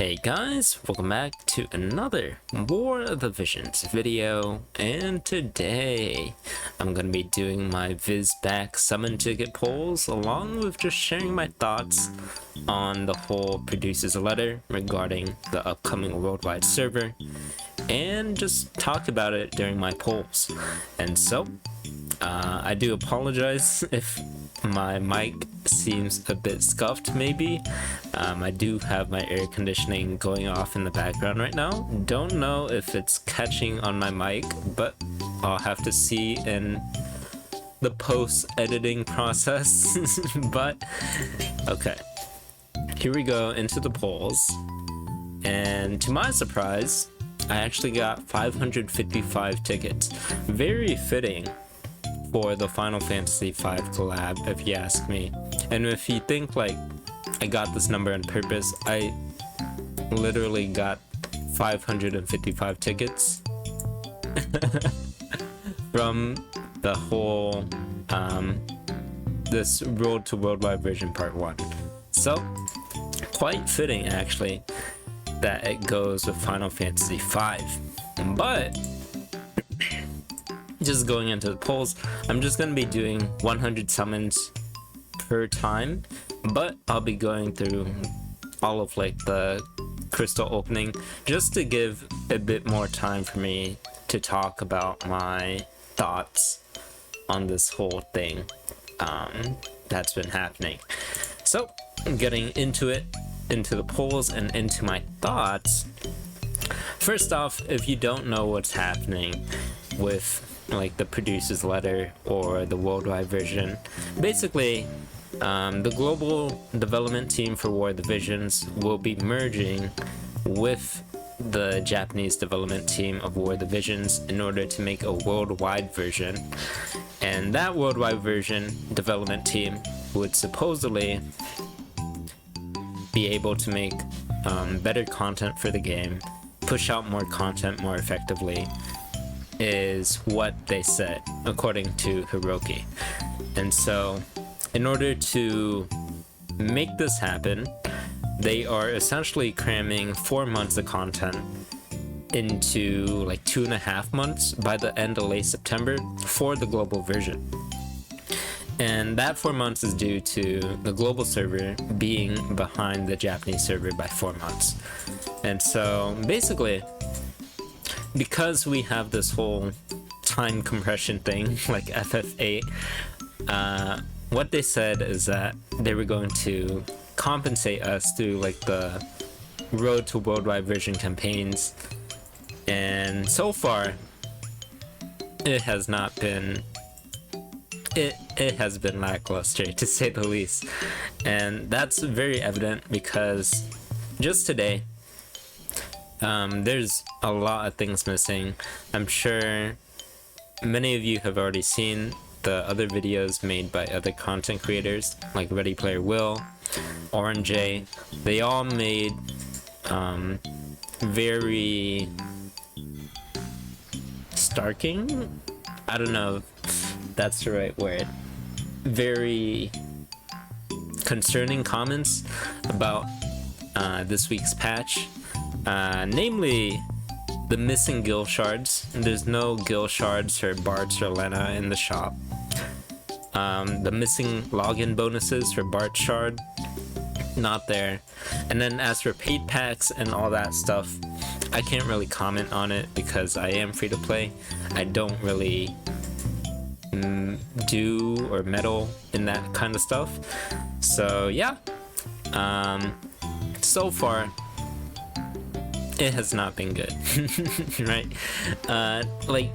Hey guys, welcome back to another War of the Visions video, and today I'm going to be doing my vis-back summon ticket polls along with just sharing my thoughts on the whole producer's letter regarding the upcoming worldwide server and just talk about it during my polls. And so I do apologize if my mic seems a bit scuffed maybe. I do have my air conditioning going off in the background right now. Don't know if it's catching on my mic, but I'll have to see in the post editing process. But okay, here we go into the polls, and to my surprise I actually got 555 tickets. Very fitting for the Final Fantasy V collab, if you ask me. And if you think like I got this number on purpose, I literally got 555 tickets from the whole this Road to Worldwide version part 1. So quite fitting actually that it goes with Final Fantasy V. But just going into the polls, I'm just going to be doing 100 summons per time, but I'll be going through all of like the crystal opening just to give a bit more time for me to talk about my thoughts on this whole thing that's been happening. So getting into it, into the polls and into my thoughts. First off, if you don't know what's happening with like the producer's letter or the worldwide version, basically the global development team for War of the Visions will be merging with the Japanese development team of War of the Visions in order to make a worldwide version. And that worldwide version development team would supposedly be able to make better content for the game, push out more content more effectively, is what they said according to Hiroki. And so in order to make this happen, they are essentially cramming 4 months of content into like 2.5 months by the end of late September for the global version. And that 4 months is due to the global server being behind the Japanese server by 4 months. And so basically, because we have this whole time compression thing like FF8, what they said is that they were going to compensate us through like the Road to Worldwide version campaigns, and so far it has not been, it has been lackluster to say the least. And that's very evident because just today there's a lot of things missing. I'm sure many of you have already seen the other videos made by other content creators like Ready Player Will, Orange J. They all made very starking, I don't know if that's the right word, very concerning comments about this week's patch. Namely the missing gil shards. There's no gil shards for Bartz or Lena in the shop. The missing login bonuses for Bartz shard, not there. And then as for paid packs and all that stuff, I can't really comment on it because I am free to play. I don't really do or meddle in that kind of stuff. So yeah, so far it has not been good. Right? Like,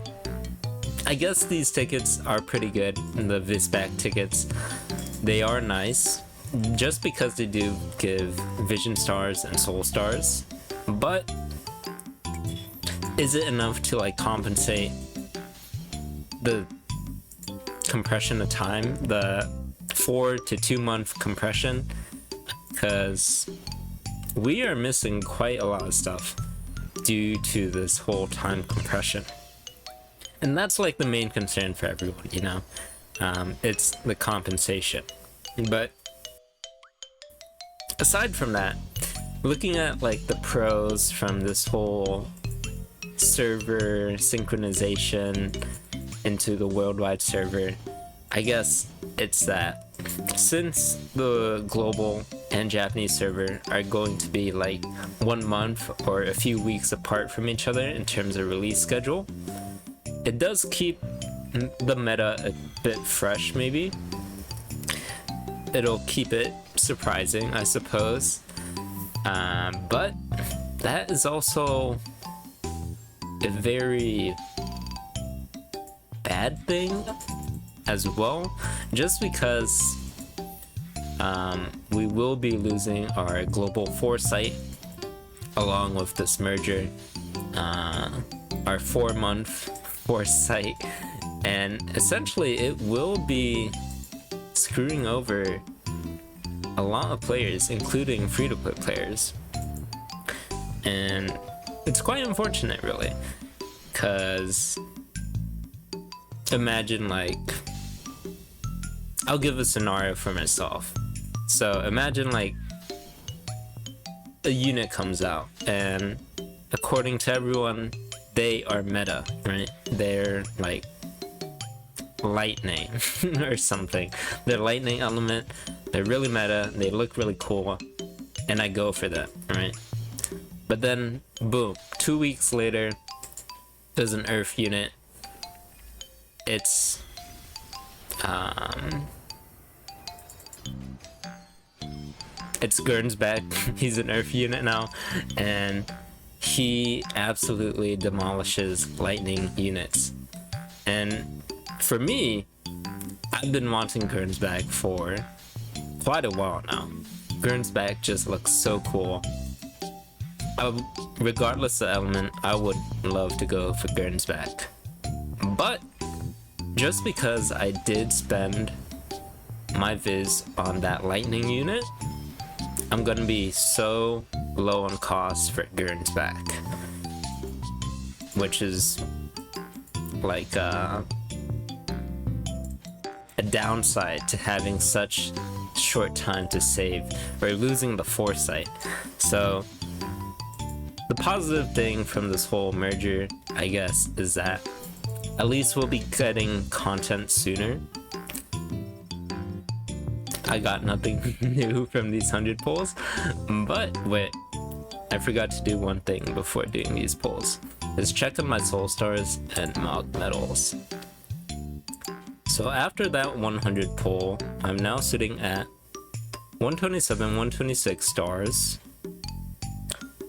I guess these tickets are pretty good. The vis-back tickets, they are nice just because they do give vision stars and soul stars, but is it enough to like compensate the compression of time, the 4 to 2 month compression? Because we are missing quite a lot of stuff due to this whole time compression. And that's like the main concern for everyone, you know. It's the compensation. But aside from that, looking at like the pros from this whole server synchronization into the worldwide server, I guess it's that since the global and Japanese server are going to be like 1 month or a few weeks apart from each other in terms of release schedule, it does keep the meta a bit fresh. Maybe it'll keep it surprising, I suppose, but that is also a very bad thing as well, just because we will be losing our global foresight along with this merger, our 4-month foresight, and essentially it will be screwing over a lot of players, including free-to-play players, and it's quite unfortunate, really, because imagine, like, I'll give a scenario for myself. So imagine like a unit comes out, and according to everyone, they are meta, right? They're like lightning or something. They're lightning element, they're really meta, they look really cool, and I go for that, right? But then, boom, 2 weeks later, there's an Earth unit. It's Gurn's back. He's an Earth unit now, and he absolutely demolishes lightning units. And for me, I've been wanting Gurn's back for quite a while now. Gurn's back just looks so cool. Regardless of element, I would love to go for Gurn's back. But just because I did spend my viz on that lightning unit, I'm gonna be so low on cost for Gurn's back, which is like a downside to having such short time to save, or losing the foresight. So the positive thing from this whole merger, I guess, is that at least we'll be getting content sooner. I got nothing new from these 100 polls, but wait, I forgot to do one thing before doing these polls, is check on my soul stars and Mog medals. So after that 100 poll, I'm now sitting at 127, 126 stars,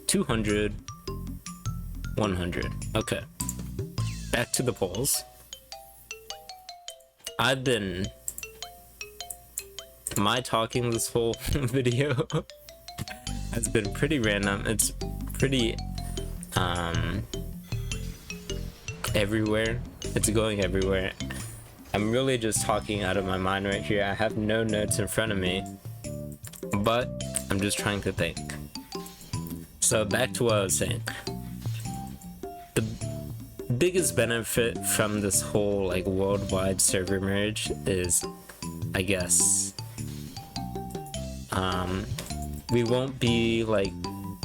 200, 100. Okay, back to the polls. My talking this whole video has been pretty random. It's pretty everywhere. It's going everywhere. I'm really just talking out of my mind right here. I have no notes in front of me, but I'm just trying to think. So back to what I was saying. The biggest benefit from this whole like worldwide server merge is, I guess, we won't be like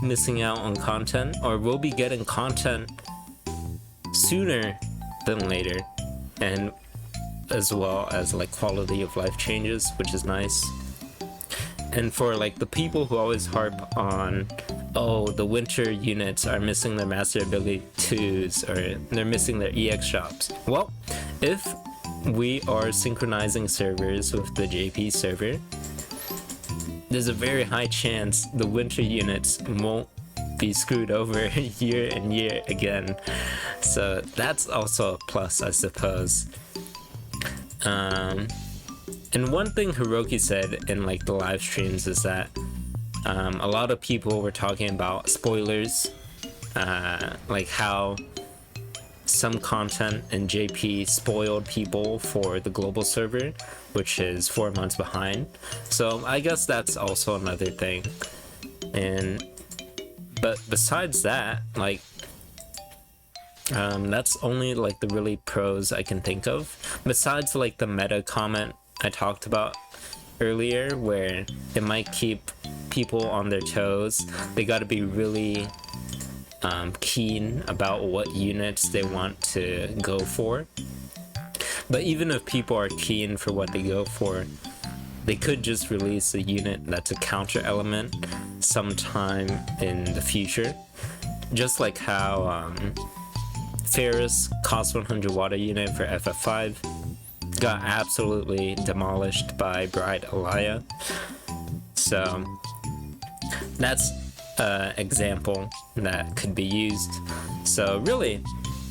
missing out on content, or we'll be getting content sooner than later, and as well as like quality of life changes, which is nice. And for like the people who always harp on, oh, the winter units are missing their master ability 2s, or they're missing their EX shops. Well, if we are synchronizing servers with the JP server, there's a very high chance the winter units won't be screwed over year and year again. So that's also a plus, I suppose. And one thing Hiroki said in like the live streams is that a lot of people were talking about spoilers, like how some content in JP spoiled people for the global server, which is 4 months behind. So I guess that's also another thing. But besides that, like, that's only like the really pros I can think of. Besides like the meta comment I talked about earlier, where it might keep people on their toes. They got to be really keen about what units they want to go for. But even if people are keen for what they go for, they could just release a unit that's a counter element sometime in the future. Just like how Ferris cost 100 water unit for FF5 got absolutely demolished by Bride Alaya. So that's an example that could be used. So really,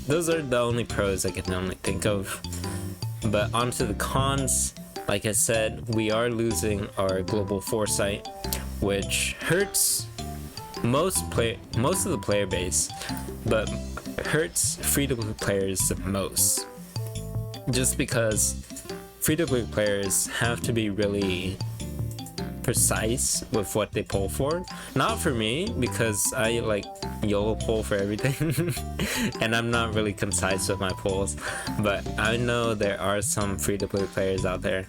those are the only pros I can only think of. But onto the cons, like I said, we are losing our global foresight, which hurts most of the player base, but hurts free-to-play players the most. Just because free-to-play players have to be really precise with what they pull for. Not for me, because I like YOLO pull for everything and I'm not really concise with my pulls, but I know there are some free-to-play players out there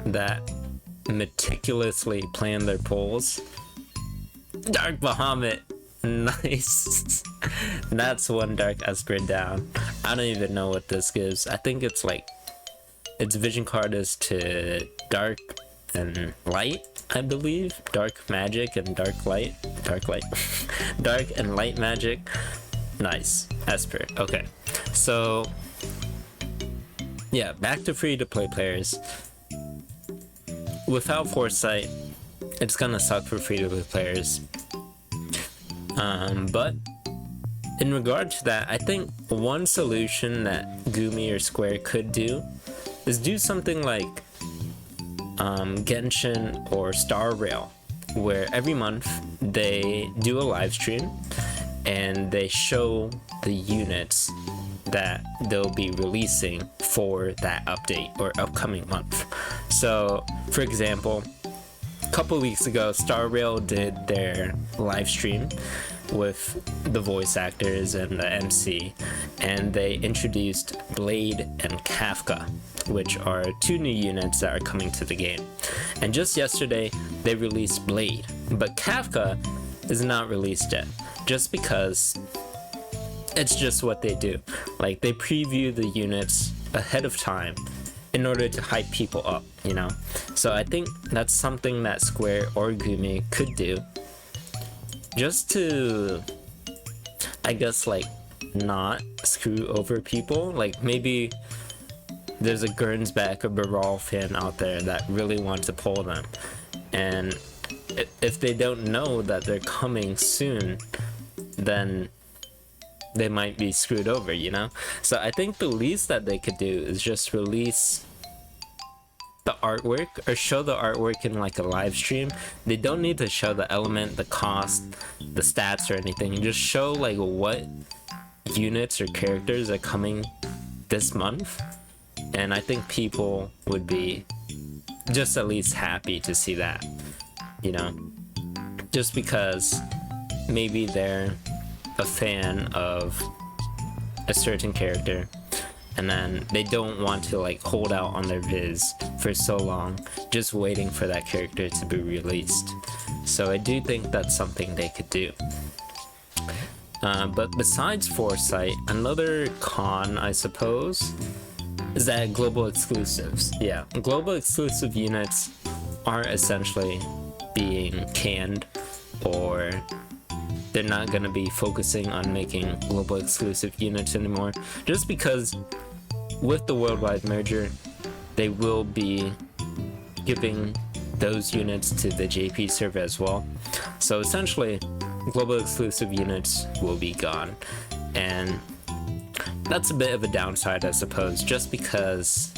that meticulously plan their pulls. Dark Bahamut, nice. That's one Dark Esper down. I don't even know what this gives. I think it's like its vision card is to dark and light, I believe. Dark magic and dark light. Dark and light magic. Nice. Esper. Okay. So yeah, back to free to play players. Without foresight, it's gonna suck for free to play players. But in regard to that, I think one solution that Gumi or Square could do is do something like Genshin or Star Rail, where every month they do a live stream and they show the units that they'll be releasing for that update or upcoming month. So for example, a couple weeks ago, Star Rail did their live stream with the voice actors and the MC, and they introduced Blade and Kafka, which are two new units that are coming to the game. And just yesterday they released Blade, but Kafka is not released yet, just because it's just what they do. Like, they preview the units ahead of time in order to hype people up, you know? So I think that's something that Square or Gumi could do, just to, I guess, like, not screw over people. Like, maybe there's a Gernsback or Baral fan out there that really wants to pull them, and if they don't know that they're coming soon, then they might be screwed over, you know? So I think the least that they could do is just release the artwork, or show the artwork in like a live stream. They don't need to show the element, the cost, the stats or anything. Just show like what units or characters are coming this month, and I think people would be just at least happy to see that, you know? Just because maybe they're a fan of a certain character and then they don't want to like hold out on their viz for so long just waiting for that character to be released. So I do think that's something they could do. But besides foresight, another con, I suppose, is that global exclusives. Yeah, global exclusive units are essentially being canned, or they're not going to be focusing on making global exclusive units anymore, just because with the worldwide merger they will be giving those units to the JP server as well. So essentially global exclusive units will be gone, and that's a bit of a downside, I suppose, just because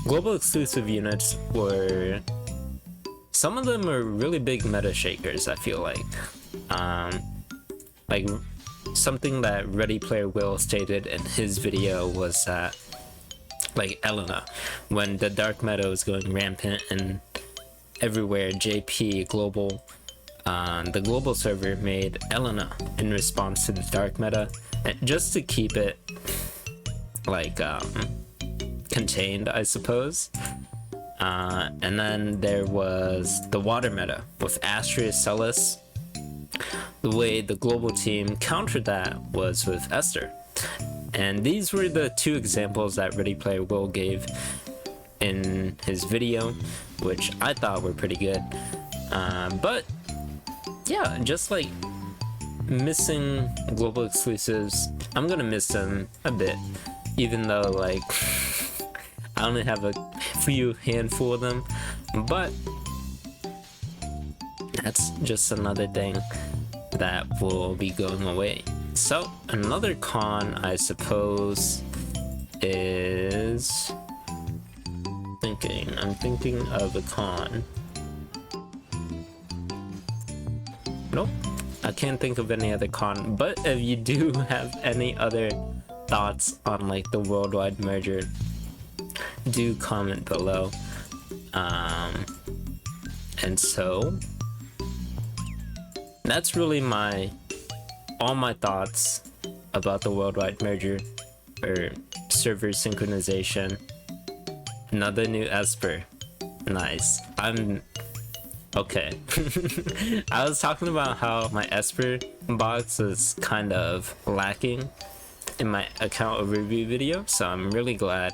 global exclusive units were, some of them are really big meta shakers, I feel like. Like something that Ready Player Will stated in his video was that, like, Elena, when the dark meta was going rampant and everywhere, JP global, the global server made Elena in response to the dark meta, and just to keep it like contained, I suppose. And then there was the water meta with Astria Celis. The way the global team countered that was with Esther. And these were the two examples that Ready Player Will gave in his video, which I thought were pretty good. But yeah, just like missing global exclusives, I'm gonna miss them a bit, even though like I only have a few handful of them, but that's just another thing that will be going away. So another con, I suppose, is I'm thinking of a con. Nope, I can't think of any other con, but if you do have any other thoughts on like the worldwide merger, do comment below. And so that's really all my thoughts about the worldwide merger or server synchronization. Another new Esper. Nice. I'm okay. I was talking about how my Esper box is kind of lacking in my account overview video, so I'm really glad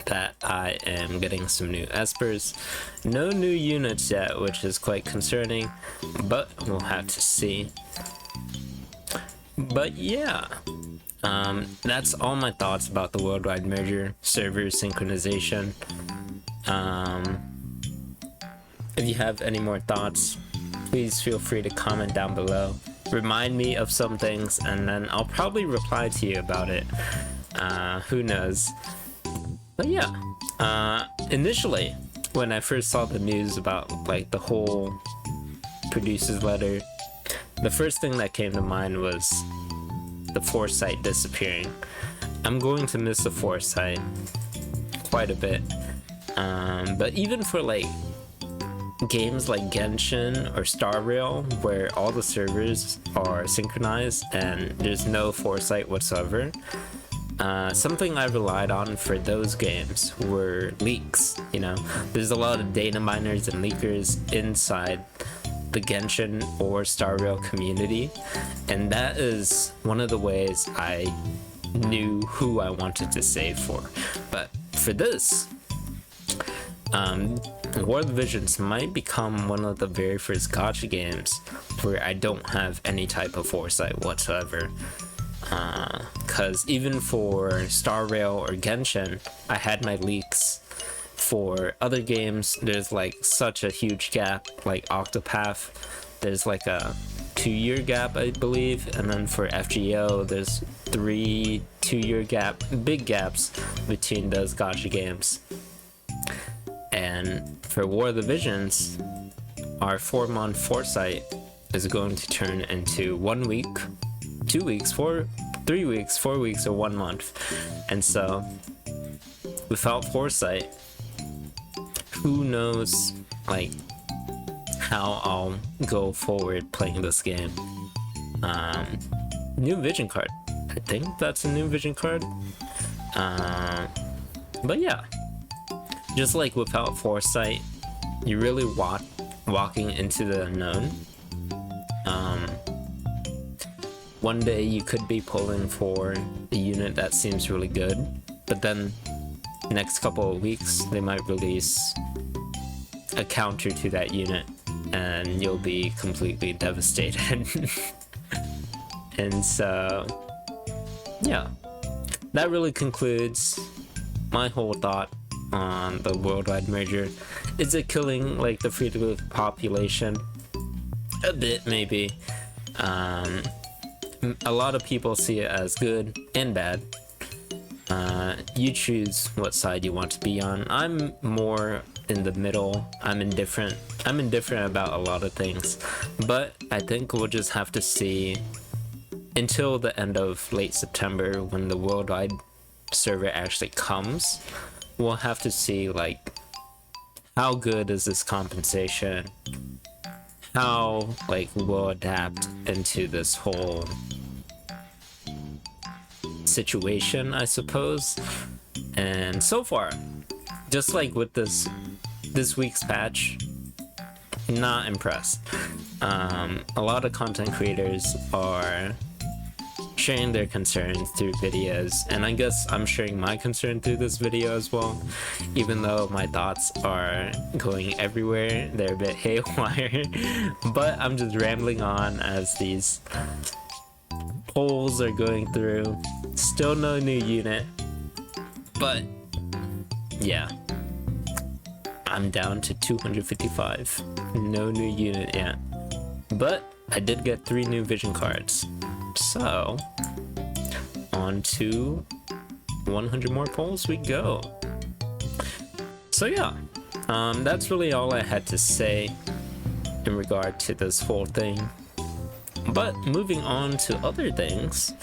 that I am getting some new Espers. No new units yet, which is quite concerning, but we'll have to see. But yeah, that's all my thoughts about the worldwide merger, server synchronization. If you have any more thoughts, please feel free to comment down below. Remind me of some things, and then I'll probably reply to you about it. Who knows? But yeah, initially, when I first saw the news about like the whole producer's letter, the first thing that came to mind was the foresight disappearing. I'm going to miss the foresight quite a bit. But even for like games like Genshin or Star Rail, where all the servers are synchronized and there's no foresight whatsoever, something I relied on for those games were leaks. You know, there's a lot of data miners and leakers inside the Genshin or Star Rail community, and that is one of the ways I knew who I wanted to save for. But for this, War of the Visions might become one of the very first gacha games where I don't have any type of foresight whatsoever. Because even for Star Rail or Genshin, I had my leaks. For other games, there's like such a huge gap, like Octopath, there's like a 2-year gap, I believe, and then for FGO, there's 3 2-year gap, big gaps between those gacha games. And for War of the Visions, our 4-month foresight is going to turn into 1 week, 2 weeks, 3 weeks, 4 weeks, or 1 month. And so, without foresight, who knows like how I'll go forward playing this game. New vision card. I think that's a new vision card. But yeah, just like without foresight, you're really walking into the unknown. One day you could be pulling for a unit that seems really good, but then next couple of weeks they might release a counter to that unit and you'll be completely devastated. And so yeah, that really concludes my whole thought on the worldwide merger. Is it killing like the free-to-play population? A bit, maybe. A lot of people see it as good and bad. You choose what side you want to be on. I'm more in the middle. I'm indifferent about a lot of things, but I think we'll just have to see until the end of late September when the worldwide server actually comes. We'll have to see like how good is this compensation, how like we'll adapt into this whole situation, I suppose. And so far just like with this week's patch, not impressed. A lot of content creators are sharing their concerns through videos, and I guess I'm sharing my concern through this video as well, even though my thoughts are going everywhere. They're a bit haywire, but I'm just rambling on as these polls are going through. Still no new unit, but yeah, I'm down to 255. No new unit yet, but I did get 3 new vision cards. So, on to 100 more polls we go. So yeah, that's really all I had to say in regard to this whole thing. But moving on to other things,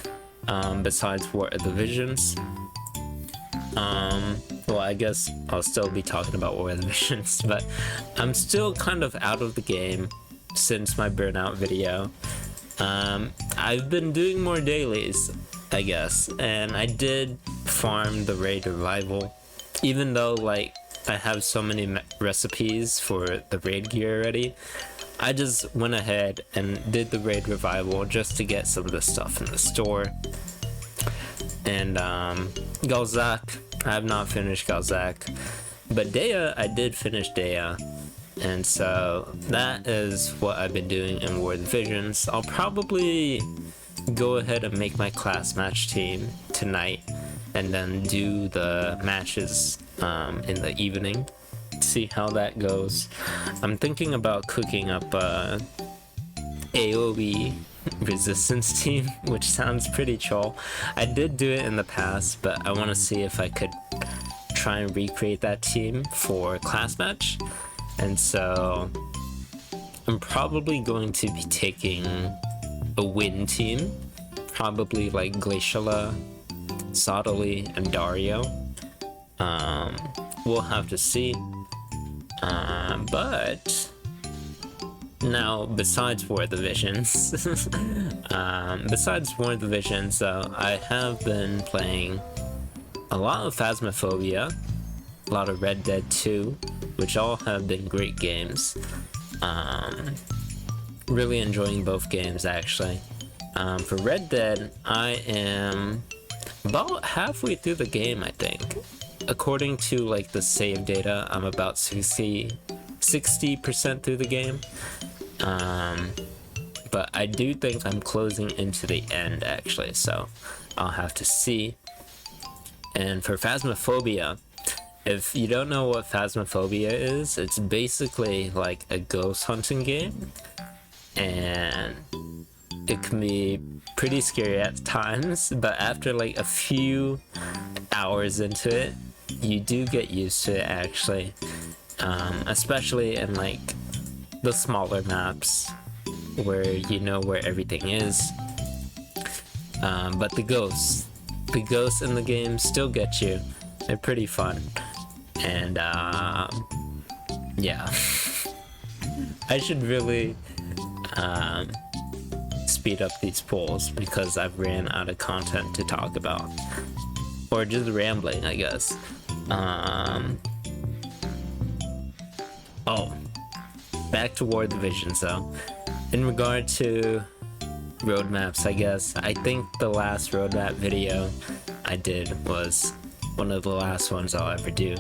besides War of the Visions. Well, I guess I'll still be talking about War of the Visions, but I'm still kind of out of the game since my burnout video. I've been doing more dailies, I guess, and I did farm the raid revival, even though like I have so many recipes for the raid gear already. I just went ahead and did the raid revival just to get some of the stuff in the store. And Galzak, I have not finished Galzak, but Dea, I did finish Dea. And so that is what I've been doing in War of the Visions. I'll probably go ahead and make my class match team tonight and then do the matches in the evening. See how that goes. I'm thinking about cooking up a AoE resistance team, which sounds pretty chill. I did do it in the past, but I want to see if I could try and recreate that team for class match. And so I'm probably going to be taking a win team, probably like Glaciala, Sodali, and Dario. We'll have to see. But now, besides War of the Visions, I have been playing a lot of Phasmophobia, a lot of Red Dead 2, which all have been great games. Really enjoying both games, actually. For Red Dead, I am about halfway through the game, I think. According to like the save data, I'm about 60% through the game. But I do think I'm closing into the end, actually, so I'll have to see. And for Phasmophobia, if you don't know what Phasmophobia is, it's basically like a ghost hunting game, and it can be pretty scary at times, but after like a few hours into it, you do get used to it, actually. Especially in like the smaller maps where you know where everything is. But the ghosts in the game still get you. They're pretty fun. And yeah. I should really speed up these polls because I've ran out of content to talk about. Or just rambling, I guess. Oh, back to War of the Visions though. In regard to roadmaps, I guess, I think the last roadmap video I did was one of the last ones I'll ever do.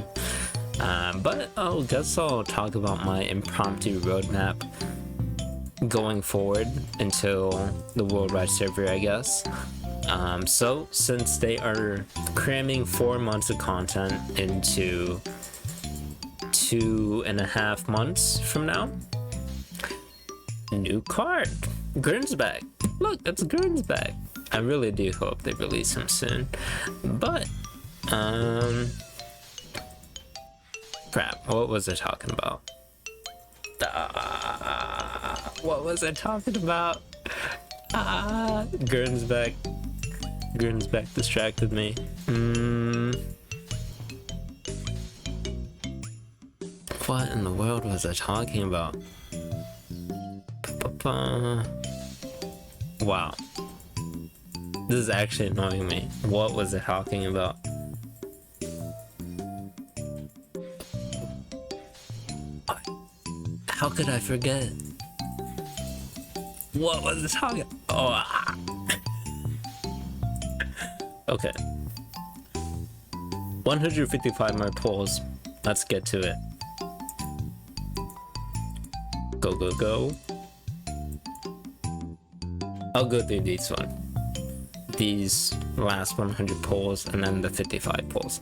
But I guess I'll talk about my impromptu roadmap going forward until the worldwide server, I guess. So since they are cramming 4 months of content into 2.5 months from now, new card, Gurn's back. Look, that's Gurn's back. I really do hope they release him soon. But crap, what was I talking about? What was I talking about? Gurn's back. Gurn's back distracted me. What in the world was I talking about? Wow. This is actually annoying me. What was I talking about? How could I forget? What was the target? Oh, ah. Okay. 155 more pulls. Let's get to it. Go, go, go. I'll go through these last 100 pulls and then the 55 pulls.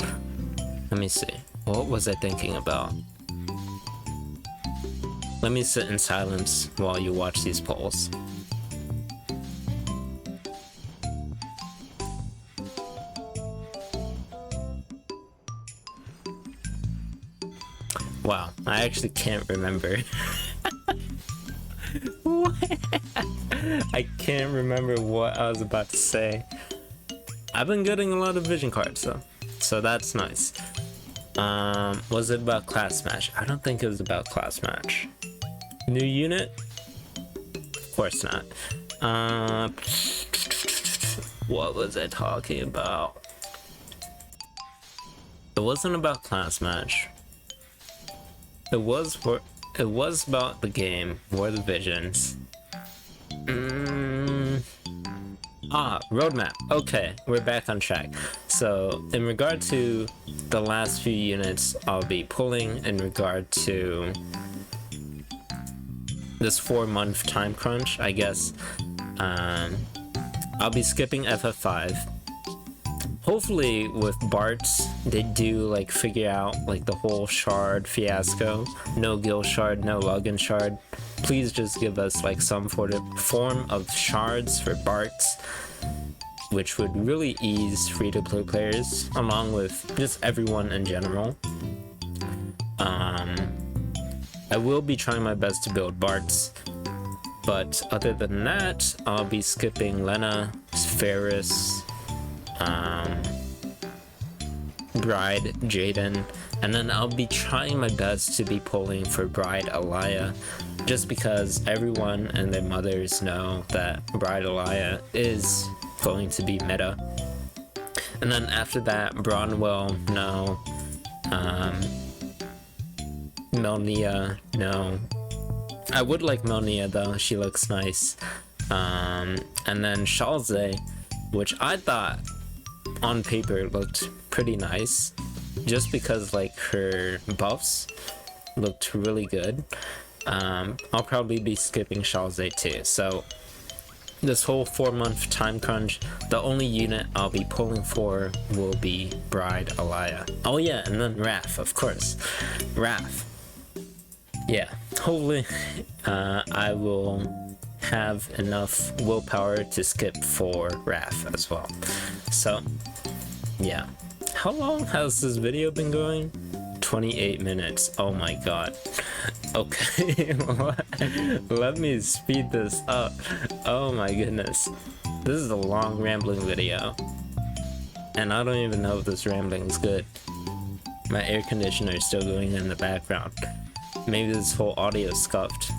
Let me see. What was I thinking about? Let me sit in silence while you watch these polls. Wow, I actually can't remember. What? I can't remember what I was about to say. I've been getting a lot of vision cards though, so that's nice. Was it about class match? I don't think it was about class match. New unit? Of course not. What was I talking about? It wasn't about class match. It was about the game, War of the Visions. Roadmap. Okay, we're back on track. So, in regard to the last few units I'll be pulling in regard to this 4-month time crunch, I guess, I'll be skipping FF5. Hopefully with Bart's, they do like figure out like the whole shard fiasco. No Gil shard, no login shard. Please just give us like some form of shards for Bart's, which would really ease free-to-play players, along with just everyone in general. I will be trying my best to build Bart's, but other than that, I'll be skipping Lena, Ferris, Bride, Jaden, and then I'll be trying my best to be pulling for Bride Alaya, just because everyone and their mothers know that Bride Alaya is going to be meta. And then after that, Bronwell, no. Melnia, no. I would like Melnia though, she looks nice. And then Shalze, which I thought on paper looked pretty nice, just because like her buffs looked really good. I'll probably be skipping Shalze too. So this whole 4-month time crunch, the only unit I'll be pulling for will be Bride Alaya. Oh yeah, and then Raph, of course. Raph. Yeah, hopefully I will have enough willpower to skip for Raph as well. So yeah, how long has this video been going? 28 minutes. Oh my god. Okay, let me speed this up. Oh my goodness, this is a long rambling video, and I don't even know if this rambling is good. My air conditioner is still going in the background. Maybe this whole audio is scuffed,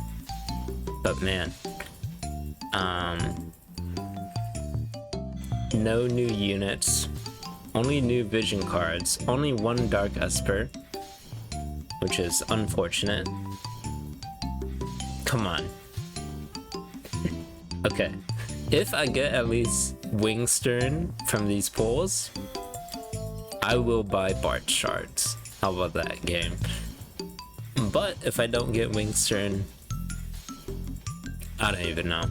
but man. No new units, only new vision cards, only one Dark Esper, which is unfortunate. Come on. Okay, if I get at least Wingstern from these pulls, I will buy Bart shards. How about that, game? But if I don't get Wingstern, I don't even know.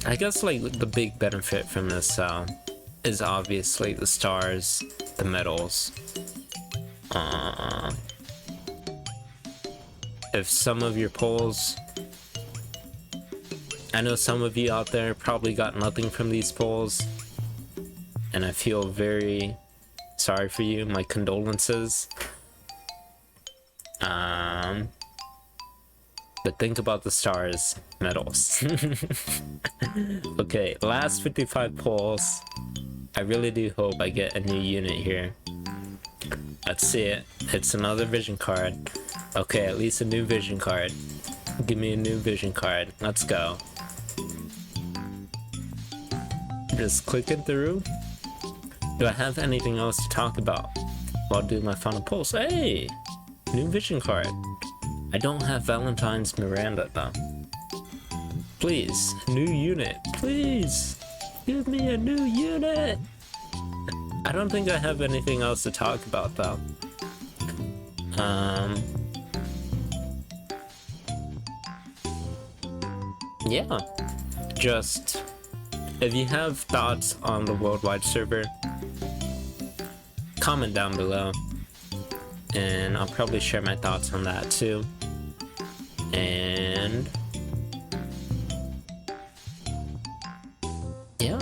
I guess like the big benefit from this is obviously the stars, the medals. If some of your polls, I know some of you out there probably got nothing from these polls, and I feel very sorry for you. My condolences. But think about the stars medals. Okay, last 55 polls. I really do hope I get a new unit here. Let's see it. It's another vision card. Okay, at least a new vision card. Give me a new vision card. Let's go. Just clicking through. Do I have anything else to talk about while doing my final pulse? Hey! New vision card. I I don't have Valentine's Miranda though. Please, new unit, please! Give me a new unit! I don't think I have anything else to talk about though. Yeah, just if you have thoughts on the worldwide server, comment down below, and I'll probably share my thoughts on that too. And yeah,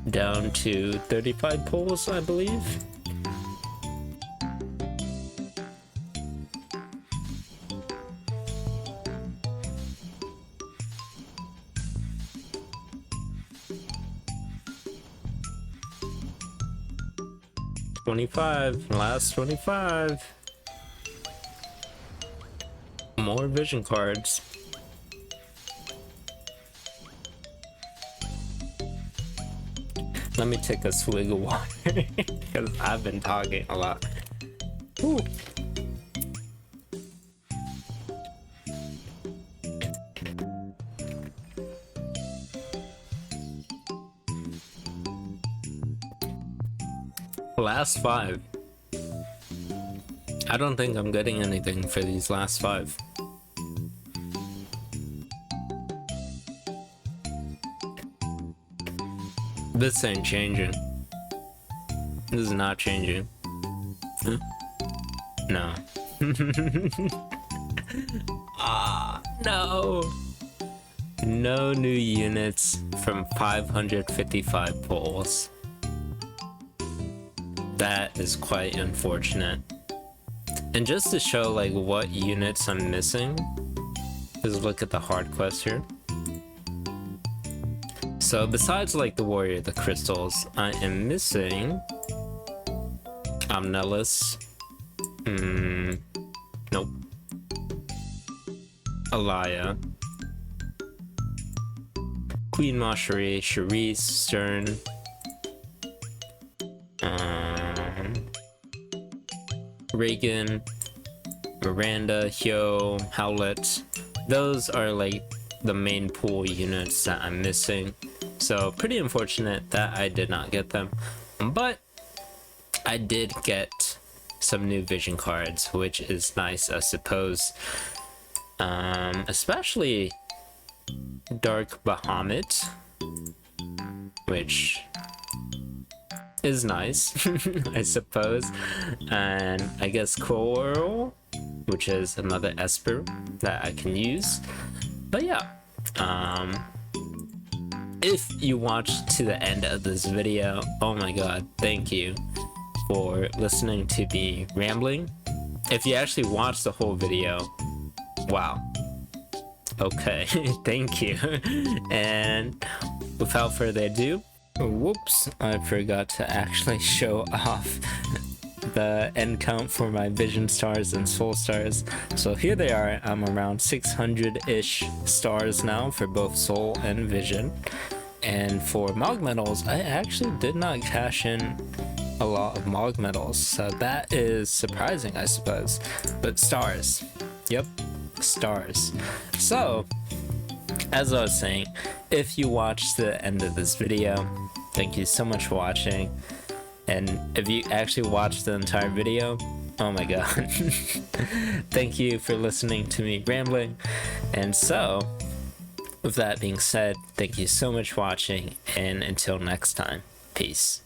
down to 35 polls, I believe. Last 25. More vision cards. Let me take a swig of water because I've been talking a lot. Whew. Last 5. I don't think I'm getting anything for these last 5. This ain't changing. This is not changing. Huh? No. No. No new units from 555 polls. That is quite unfortunate. And just to show like what units I'm missing, just look at the hard quest here. So besides like the warrior, the crystals, I am missing Omnellus. Nope. Alaya. Queen Macherie, Charisse, Stern. Reagan, Miranda, Hyo, Howlett. Those are like the main pool units that I'm missing. So pretty unfortunate that I did not get them. But I did get some new vision cards, which is nice, I suppose. Especially Dark Bahamut, which is nice, I suppose. And I guess Coral, which is another Esper that I can use. But yeah, if you watched to the end of this video, oh my god, thank you for listening to me rambling. If you actually watched the whole video, wow, okay. Thank you. And without further ado, whoops, I forgot to actually show off the end count for my vision stars and soul stars. So here they are. I'm around 600-ish stars now for both soul and vision. And for Mog medals, I actually did not cash in a lot of Mog medals, so that is surprising, I suppose. But stars, yep, stars. So as I was saying, if you watched the end of this video, thank you so much for watching. And if you actually watched the entire video, oh my god, thank you for listening to me rambling. And so with that being said, thank you so much for watching, and until next time, peace.